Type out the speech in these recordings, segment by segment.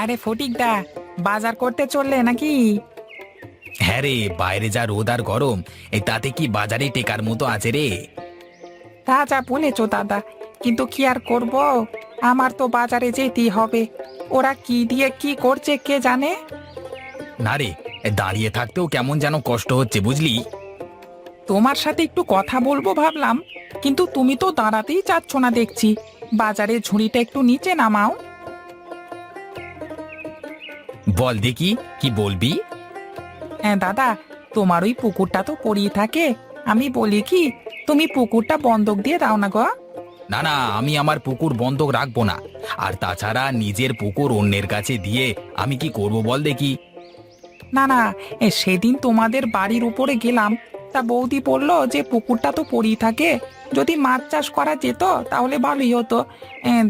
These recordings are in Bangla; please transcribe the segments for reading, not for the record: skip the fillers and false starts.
আরে ফটিকদা, বাজার করতে চললে নাকি? হ্যাঁ রে, বাইরে যা রোদ আর গরম, এই তাতে কি বাজারে টেকার মতো আছে রে। তা যা বলেছো দাদা, কিন্তু কি আর করব, আমার তো বাজারে যেতেই হবে। ওরা কি দিয়ে কি করছে কে জানে। না রে, দাঁড়িয়ে থাকতেও কেমন যেন কষ্ট হচ্ছে বুঝলি। তোমার সাথে একটু কথা বলবো ভাবলাম, কিন্তু তুমি তো দাঁড়াতেই চাচ্ছ না দেখছি। বাজারে ঝুড়িটা একটু নিচে নামাও। বল দেখি, কি বলবি? হ্যাঁ দাদা, তোমার ওই পুকুরটা তো পড়েই থাকে। আমি বলি কি, তুমি পুকুরটা বন্ধক দিয়ে দাও না গো। না না, আমি আমার পুকুর বন্ধক রাখবো না। আর তাছাড়া নিজের পুকুর অন্যের কাছে দিয়ে আমি কি করব বল দেখি। না না, সেদিন তোমাদের বাড়ির উপরে গেলাম, তা বৌদি বললো যে পুকুরটা তো পড়েই থাকে, যদি মাছ চাষ করা যেত তাহলে ভালোই হতো।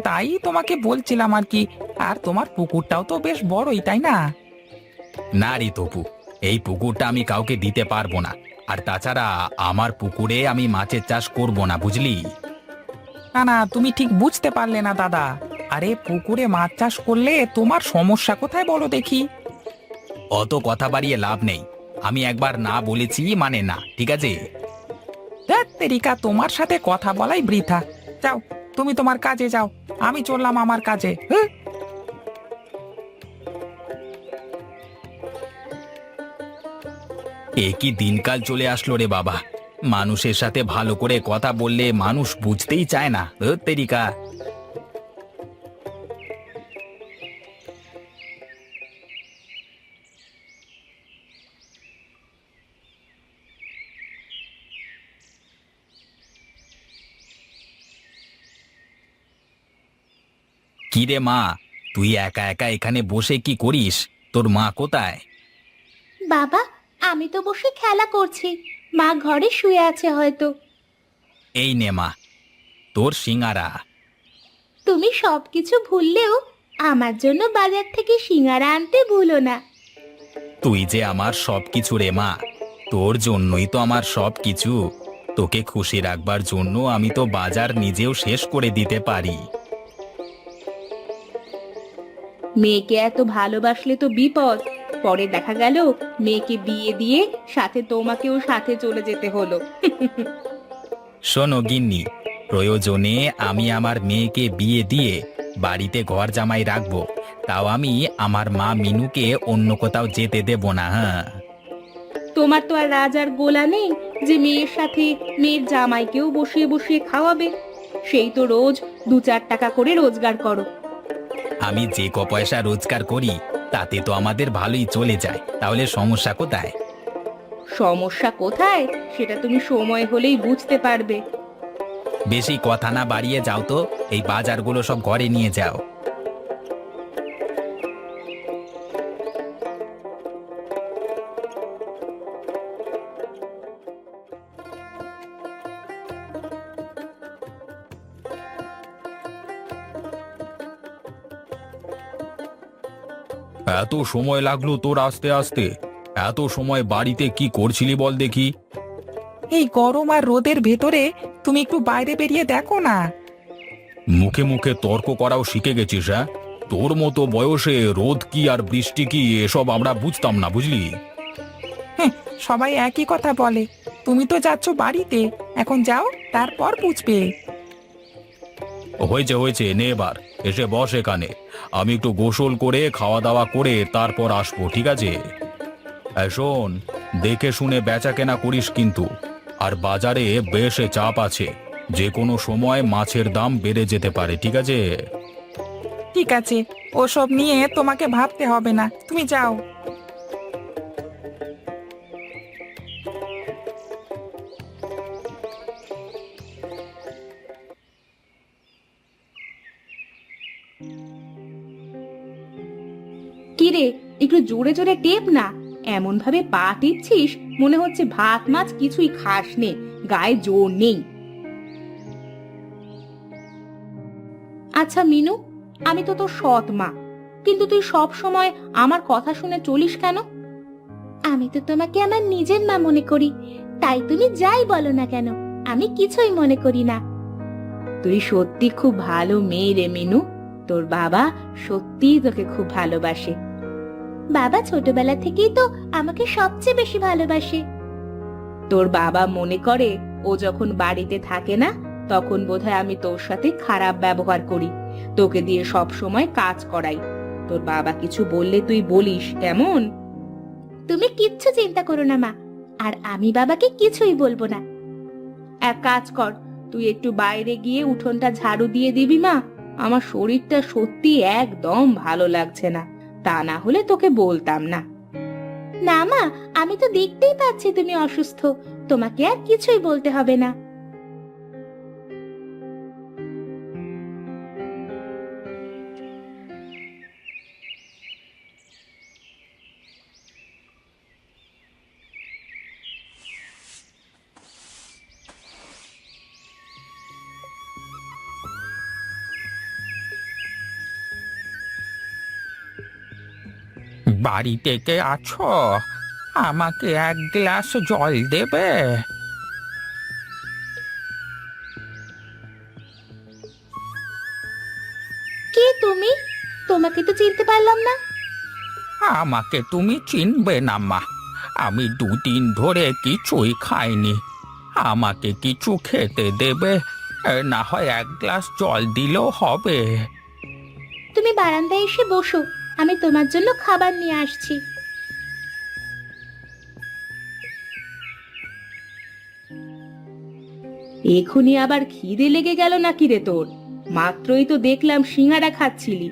তাই তোমাকে বলছিলাম আর কি। আর তোমার পুকুরটাও তো বেশ বড়ই, তাই না? না রে তপু, এই পুকুরটা আমি কাউকে দিতে পারবো না। আর তাছাড়া আমার পুকুরে আমি মাছের চাষ করব না বুঝলি। না না, তুমি ঠিক বুঝতে পারলে না দাদা। আরে পুকুরে মাছ চাষ করলে তোমার সমস্যা কোথায় বলো দেখি। অত কথা বাড়িয়ে লাভ নেই। আমি একবার না বলেছি মানে না, ঠিক আছে? ধ্যাৎ তেরিকা, তোমার সাথে কথা বলাই বৃথা। যাও, তুমি তোমার কাজে যাও, আমি চললাম আমার কাজে। হুঁ। এ কি দিনকাল চলে আসলো রে বাবা। মানুষের সাথে ভালো করে কথা বললে মানুষ বুঝতেই চায় না, ধুর তেরিকা। কি রে মা, তুই একা একা এখানে বসে কি করিস? তোর মা কোথায়? বাবা, আমি তো বসে খেলা করছি। মা ঘরে শুয়ে আছে হয়তো। এই নে মা, তোর সিঙারা। তুমি সবকিছু ভুললেও আমার জন্য বাজার থেকে সিঙ্গারা আনতে ভুলো না। তুই যে আমার সবকিছু রে মা, তোর জন্যই তো আমার সবকিছু। তোকে খুশি রাখবার জন্য আমি তো বাজার নিজেও শেষ করে দিতে পারি। মেয়েকে এত ভালোবাসলে তো বিপদ। পরে দেখা গেল মেয়েকে বিয়ে দিয়ে সাথে তোমাকেও সাথে চলে যেতে হলো। শোনো গিন্নি, প্রয়োজনে আমি আমার মেয়েকে বিয়ে দিয়ে বাড়িতে ঘর জামাই রাখবো, তাও আমি আমার মা মিনুকে অন্য কোথাও যেতে দেব না। হ্যাঁ, তোমার তো আর রাজার গোলা নেই যে মেয়ের সাথে মেয়ের জামাইকেও বসিয়ে বসিয়ে খাওয়াবে। সেই তো রোজ 2-4 টাকা করে রোজগার করো। আমি যে ক পয়সা রোজগার করি তাতে তো আমাদের ভালোই চলে যায়, তাহলে সমস্যা কোথায়? সমস্যা কোথায় সেটা তুমি সময় হলেই বুঝতে পারবে। বেশি কথা না বাড়িয়ে যাও তো, এই বাজারগুলো সব ঘরে নিয়ে যাও। এত সময় লাগলো তোর আসতে আসতে? এত সময় বাড়িতে কি করছিলি বল দেখি। এই গরম আর রোদের ভেতরে তুমি একটু বাইরে বেরিয়ে দেখো না। মুখে মুখে তর্ক করাও শিখে গেছিস? হ্যাঁ, তোর মতো বয়সে রোদ কি আর বৃষ্টি কি এসব আমরা বুঝতাম না বুঝলি। হ্যাঁ, সবাই একই কথা বলে। তুমি তো যাচ্ছ বাড়িতে, এখন যাও, তারপর বুঝবে। হয়েছে হয়েছে, নে এবার এসে বস এখানে। আমি একটু গোসল করে খাওয়া দাওয়া করে তারপর আসবো, ঠিক আছে? এই শোন, দেখে শুনে বেচা কেনা করিস কিন্তু। আর বাজারে বেশ চাপ আছে, যে কোনো সময় মাছের দাম বেড়ে যেতে পারে, ঠিক আছে? ঠিক আছে, ওসব নিয়ে তোমাকে ভাবতে হবে না, তুমি যাও। কিরে, একটু জোরে জোরে টেপ না। এমন ভাবে পা টিপছিস মনে হচ্ছে ভাত মাছ কিছুই খাস নে, গায়ে জোর নেই। আচ্ছা মিনু, আমি তো তোর সৎ মা, কিন্তু তুই সব সময় আমার কথা শুনে চলিস কেন? আমি তো তোমাকে আমার নিজের মা মনে করি, তাই তুমি যাই বলো না কেন আমি কিছুই মনে করি না। তুই সত্যি খুব ভালো মেয়ে রে মিনু। তোর বাবা সত্যিই তোকে খুব ভালোবাসে। বাবা ছোটবেলা থেকেই তো আমাকে সবচেয়ে বেশি ভালোবাসে। তোর বাবা মনে করে ও যখন বাড়িতে থাকে না তখন বোধহয় আমি তোর সাথে খারাপ ব্যবহার করি, তোকে দিয়ে সব সময় কাজ করাই। তোর বাবা কিছু বললে তুই বলিস, কেমন? তুমি কিচ্ছু চিন্তা করো না মা, আর আমি বাবাকে কিছুই বলবো না। এক কাজ কর, তুই একটু বাইরে গিয়ে উঠোনটা ঝাড়ু দিয়ে দিবি মা। আমার শরীরটা সত্যি একদম ভালো লাগছে না, তা না হলে তোকে বলতাম না। না মা, আমি তো দেখতেই পাচ্ছি তুমি অসুস্থ, তোমাকে আর কিছুই বলতে হবে না। বাড়িতে কে আছো? আমাকে এক গ্লাস জল দেবে? কে তুমি? তোমাকে তো চিনতে পারলাম না। আমাকে তুমি চিনবে না মা, আমি দুদিন ধরে কিছুই খাইনি। আমাকে কিছু খেতে দেবে, না হয় এক গ্লাস জল দিলেও হবে। তুমি বারান্দায় এসে বসো, আমি তোমার জন্য খাবার নিয়ে আসছি। এখনই আবার খিদে লেগে গেল নাকি রে তোর? মাত্রই তো দেখলাম সিঙ্গারা খাচ্ছিলি।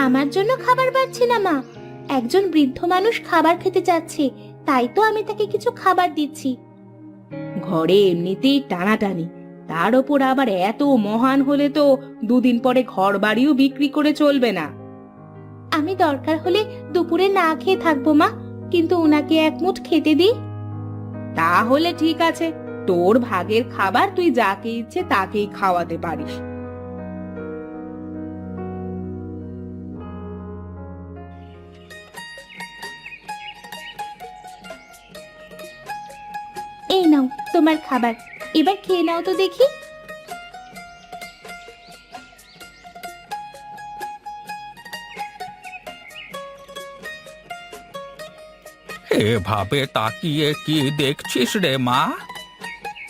আমার জন্য খাবার বাড়ছি না মা, একজন বৃদ্ধ মানুষ খাবার খেতে চাচ্ছে, তাই তো আমি তাকে কিছু খাবার দিচ্ছি। ঘরে এমনিতেই টানাটানি, তার ওপর আবার এত মহান হলে তো দুদিন পরে ঘর বাড়িও বিক্রি করে চলবে না। আমি দরকার হলে দুপুরে না খেয়ে থাকবো মা, কিন্তু ওনাকে এক মুঠ খেতে দিই। তাহলে ঠিক আছে, তোর ভাগের খাবার তুই যাকে ইচ্ছে তাকেই খাওয়াতে পারিস। এই নাও তোমার খাবার, এবার খেয়ে নাও তো দেখি। এভাবে তাকিয়ে কি দেখছিস রে মা?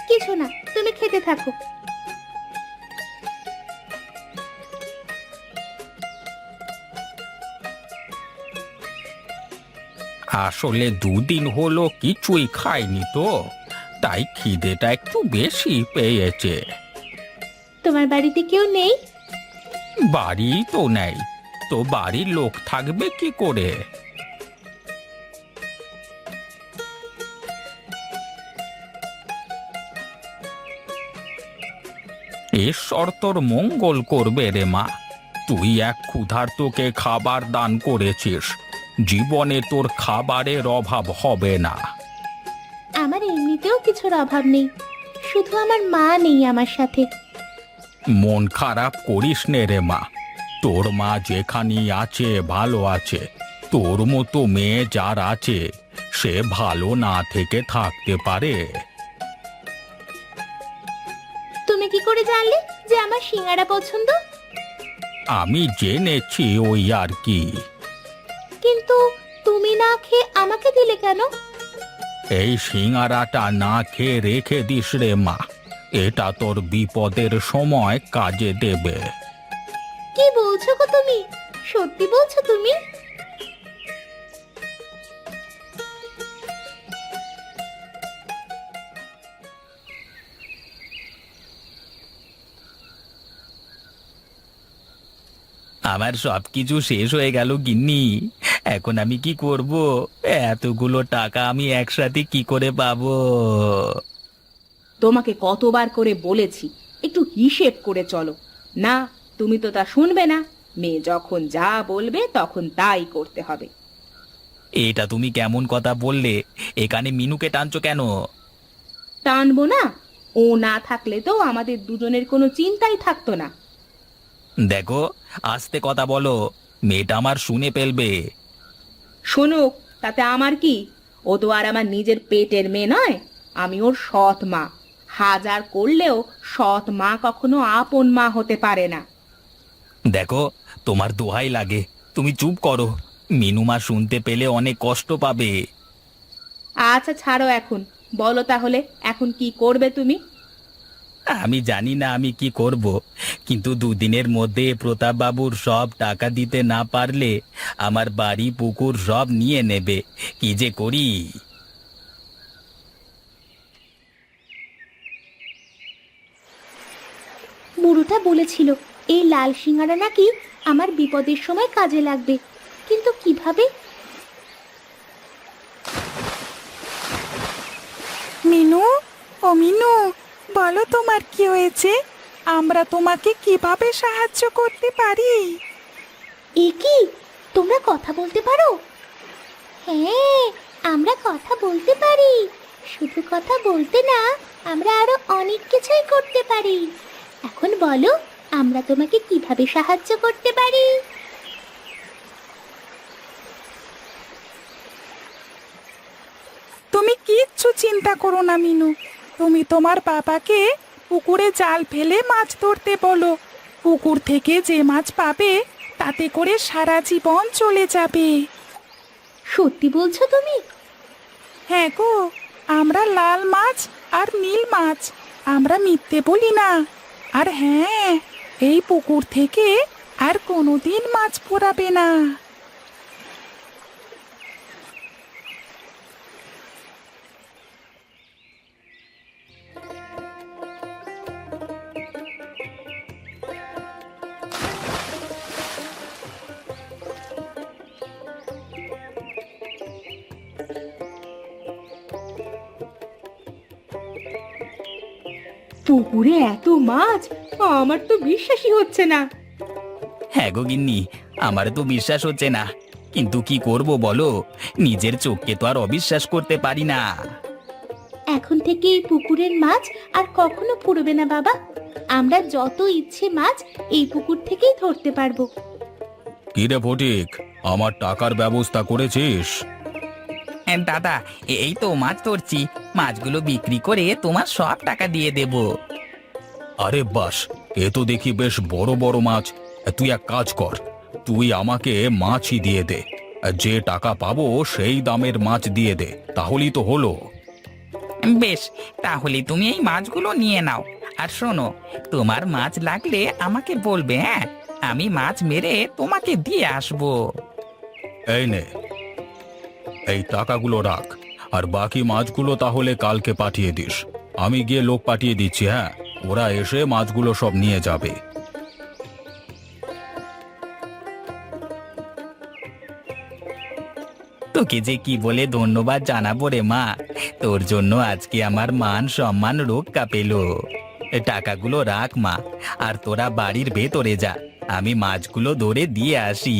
কিছু না, তুমি খেতে থাকো। আসলে দুদিন হলো কিছুই খাইনি তো, তাই খিদেটা একটু বেশি পেয়েছে। তোমার বাড়িতে কেউ নেই? বাড়ি তো নেই, তো বাড়ির লোক থাকবে কি করে? ঈশ্বর তোর মঙ্গল করবে রে মা, তুই এক ক্ষুধার্তকে খাবার দান করেছিস, জীবনে তোর খাবারের অভাব হবে না। আমার এমনিতেও কিছুর অভাব নেই, শুধু আমার মা নেই আমার সাথে। মন খারাপ করিস নে রে মা, তোর মা যেখানে আছে ভালো আছে। তোর মতো মেয়ে যার আছে সে ভালো না থেকে থাকতে পারে? তুমি কি করে জানলে যে আমার সিঙ্গারা পছন্দ? আমি জেনেছি ওই আর কি। কিন্তু তুমি না খেয়ে আমাকে দিলে কেন? এই সিঙ্গারাটা না খেয়ে রেখে দিস রে মা, এটা তোর বিপদের সময় কাজে দেবে। কি বলছো গো তুমি? সত্যি বলছো তুমি? আমার সবকিছু শেষ হয়ে গেল গিন্নি, এখন আমি কি করব? এতগুলো টাকা আমি একসাথে কি করে পাবো? তোমাকে কতবার করে বলেছি একটু হিসেব করে চলো, না তুমি তো তা শুনবে না। মেয়ে যখন যা বলবে তখন তাই করতে হবে। এটা তুমি কেমন কথা বললে? এখানে মিনুকে টানছো কেন? টানবো না? ও না থাকলে তো আমাদের দুজনের কোনো চিন্তাই থাকতো না। দেখো, আস্তে কথা বলো, মেয়েটা আমার শুনে ফেলবে। শুনুক, তাতে আমার কি? ও তো আর আমার নিজের পেটের মেয়ে নয়, আমি ওর সৎ মা। হাজার করলেও সৎ মা কখনো আপন মা হতে পারে না। দেখো, তোমার দোহাই লাগে, তুমি চুপ করো। মিনুমা শুনতে পেলে অনেক কষ্ট পাবে। আচ্ছা ছাড়ো এখন, বলো তাহলে এখন কি করবে তুমি? আমি জানি না আমি কি করব, কিন্তু দুদিনের মধ্যে প্রতাপবাবুর সব টাকা দিতে না পারলে আমার বাড়ি পুকুর সব নিয়ে নেবে। কি যে করি। বুড়োটা বলেছিল এই লাল সিঙ্গারা নাকি আমার বিপদের সময় কাজে লাগবে, কিন্তু কিভাবে? মিনু, ও মিনু, বলো তোমার কি হয়েছে? আমরা তোমাকে কিভাবে সাহায্য করতে পারি? এ কি, তোমরা কথা বলতে পারো? হ্যাঁ, আমরা কথা বলতে পারি। শুধু কথা বলতে না, আমরা আরো অনেক কিছুই করতে পারি। এখন বলো, আমরা তোমাকে কিভাবে সাহায্য করতে পারি? তুমি কিচ্ছু চিন্তা করো না মিনু, তুমি তোমার বাবাকে পুকুরে জাল ফেলে মাছ ধরতে বলো। পুকুর থেকে যে মাছ পাবে তাতে করে সারা জীবন চলে যাবে। সত্যি বলছো তুমি? হ্যাঁ গো, আমরা লাল মাছ আর নীল মাছ, আমরা মিথ্যে বলি না। আর হ্যাঁ, এই পুকুর থেকে আর কোনোদিন মাছ পড়াবে না। পুকুরে এত মাছ, আমার তো বিশ্বাসই হচ্ছে না। হ্যাঁ গো গিন্নি, আমার তো বিশ্বাস হচ্ছে না, কিন্তু কি করব বলো, নিজের চোখকে তো আর অবিশ্বাস করতে পারি না। এখন থেকে এই পুকুরের মাছ আর কখনো ফুরবে না বাবা। আমরা যত ইচ্ছে মাছ এই পুকুর থেকেই ধরতে পারবো। কি রে ফটিক, আমার টাকার ব্যবস্থা করেছিস? দাদা, এই তো মাছ ধরছি, মাছগুলো বিক্রি করে তোমার সব টাকা দিয়ে দেব। আরে বাস, এ তো দেখি বেশ বড় বড় মাছ। তুই এক কাজ কর, তুই আমাকে মাছই দিয়ে দে। যে টাকা পাবো সেই দামের মাছ দিয়ে দে, তাহলেই তো হলো। বেশ, তাহলে তুমি এই মাছগুলো নিয়ে নাও। আর শোনো, তোমার মাছ লাগলে আমাকে বলবে, হ্যাঁ? আমি মাছ মেরে তোমাকে দিয়ে আসবো। এই নে, এই টাকাগুলো রাখ, আর বাকি মাছগুলো তাহলে কালকে পাঠিয়ে দিস। আমি গিয়ে লোক পাঠিয়ে দিচ্ছি, হ্যাঁ, ওরা এসে মাছগুলো সব নিয়ে যাবে। তোকে যে কি বলে ধন্যবাদ জানাবো রে মা, তোর জন্য আজকে আমার মান সম্মান রক্ষা পেল। টাকাগুলো রাখ মা, আর তোরা বাড়ির ভেতরে যা, আমি মাছগুলো ধরে দিয়ে আসি।